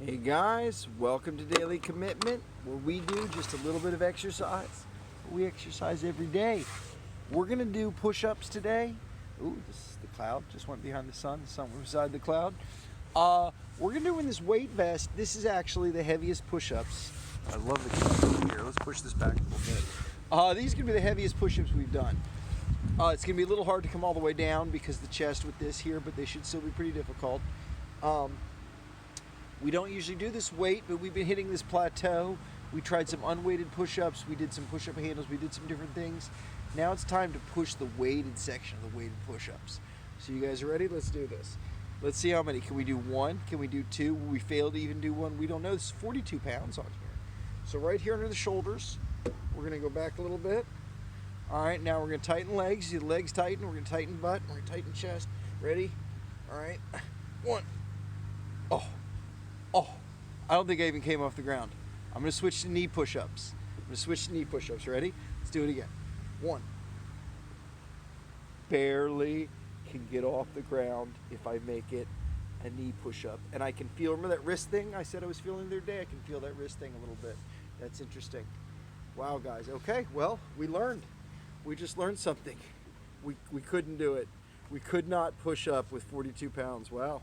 Hey guys, welcome to Daily Commitment, where we do just a little bit of exercise. We exercise every day. We're gonna do push-ups today. Ooh, this is the cloud, just went behind the sun went beside the cloud. We're gonna do in this weight vest. This is actually the heaviest push-ups. I love the cloud here. Let's push this back a little bit. These are gonna be the heaviest push-ups we've done. It's gonna be a little hard to come all the way down because of the chest with this here, but they should still be pretty difficult. We don't usually do this weight, but we've been hitting this plateau. We tried some unweighted push-ups. We did some push-up handles. We did some different things. Now it's time to push the weighted section of the weighted push-ups. So you guys are ready? Let's do this. Let's see how many. Can we do one? Can we do two? Will we fail to even do one? We don't know. This is 42 pounds on here. So right here under the shoulders, we're going to go back a little bit. All right, now we're going to tighten legs. See the legs tighten. We're going to tighten butt. We're going to tighten chest. Ready? All right. One. Oh, I don't think I even came off the ground. I'm going to switch to knee push-ups. Ready? Let's do it again. One. Barely can get off the ground if I make it a knee push-up. And I can feel, remember that wrist thing I said I was feeling the other day? I can feel that wrist thing a little bit. That's interesting. Wow, guys. Okay, well, we learned. We just learned something. We couldn't do it. We could not push up with 42 pounds. Wow.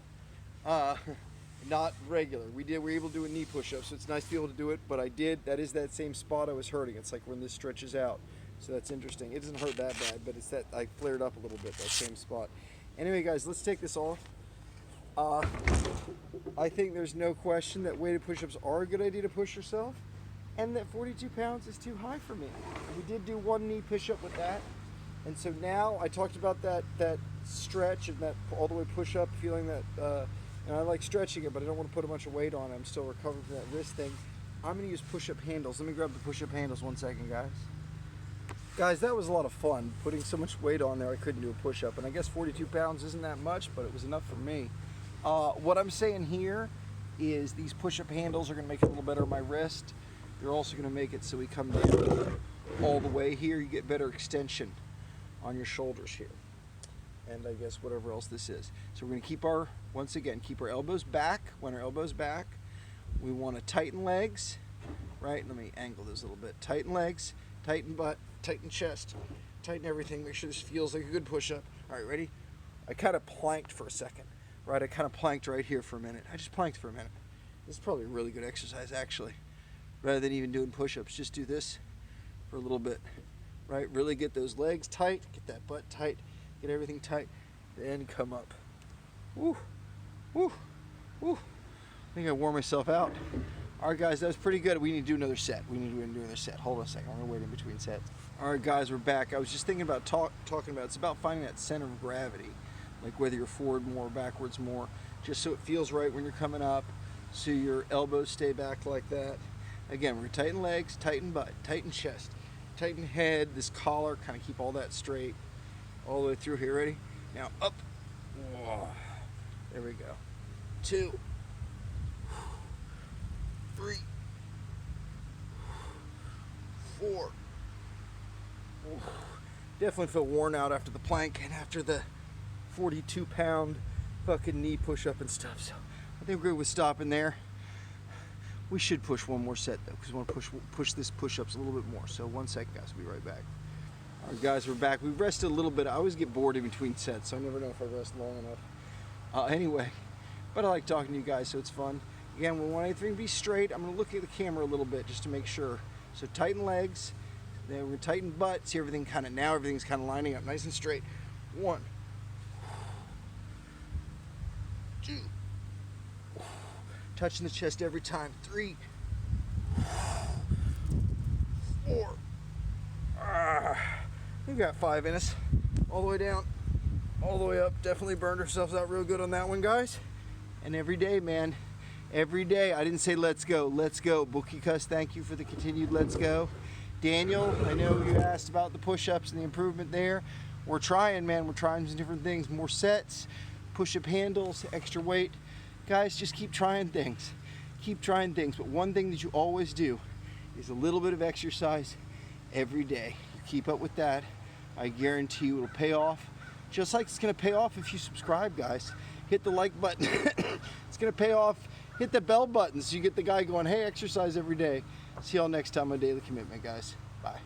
Not regular. We were able to do a knee push-up, so it's nice to be able to do it, but I did. That is that same spot I was hurting. It's like when this stretches out. So that's interesting. It doesn't hurt that bad, but it's that I flared up a little bit, that same spot. Anyway, guys, let's take this off. I think there's no question that weighted push-ups are a good idea to push yourself, and that 42 pounds is too high for me. We did do one knee push-up with that, and so now I talked about that stretch and that all the way push-up, feeling that. And I like stretching it, but I don't want to put a bunch of weight on it. I'm still recovering from that wrist thing. I'm going to use push-up handles. Let me grab the push-up handles 1 second, guys. Guys, that was a lot of fun, putting so much weight on there I couldn't do a push-up. And I guess 42 pounds isn't that much, but it was enough for me. What I'm saying here is these push-up handles are going to make it a little better on my wrist. They're also going to make it so we come down all the way here. You get better extension on your shoulders here. And I guess whatever else this is. So we're going to keep once again, keep our elbows back. When our elbows back, we want to tighten legs, right? Let me angle this a little bit. Tighten legs, tighten butt, tighten chest, tighten everything. Make sure this feels like a good push-up. All right, ready? I kind of planked for a second, right? I kind of planked right here for a minute. I just planked for a minute. This is probably a really good exercise, actually. Rather than even doing push-ups, just do this for a little bit, right? Really get those legs tight, get that butt tight. Get everything tight, then come up. Woo, woo, woo. I think I wore myself out. All right, guys, that was pretty good. We need to do another set. Hold on a second. I'm gonna wait in between sets. All right, guys, we're back. I was just thinking about talking about. It's about finding that center of gravity, like whether you're forward more, or backwards more, just so it feels right when you're coming up, so your elbows stay back like that. Again, we're gonna tighten legs, tighten butt, tighten chest, tighten head. This collar, kind of keep all that straight. All the way through here, ready? Now up. Whoa. There we go. 2, 3, 4. Definitely feel worn out after the plank and after the 42-pound fucking knee push-up and stuff. So I think we're good with stopping there. We should push one more set though, because we want to push this push-ups a little bit more. So 1 second, guys. We'll be right back. All right, guys, we're back. We've rested a little bit. I always get bored in between sets, so I never know if I rest long enough. Anyway, but I like talking to you guys, so it's fun. Again, we want everything to be straight. I'm going to look at the camera a little bit just to make sure. So tighten legs, then we're going to tighten butt. See everything's kind of lining up nice and straight. 1, 2, touching the chest every time. 3, 4. We've got 5 in us. All the way down, all the way up. Definitely burned ourselves out real good on that one, guys. And every day, man. Every day. I didn't say let's go. Let's go. Bookie Cuss, thank you for the continued let's go. Daniel, I know you asked about the push-ups and the improvement there. We're trying, man. We're trying some different things. More sets, push-up handles, extra weight. Guys, just keep trying things. Keep trying things. But one thing that you always do is a little bit of exercise every day. You keep up with that. I guarantee you it'll pay off. Just like it's going to pay off if you subscribe, guys. Hit the like button. It's going to pay off hit the bell button so you get the guy going, hey, exercise every day. See y'all next time on Daily Commitment, guys. Bye.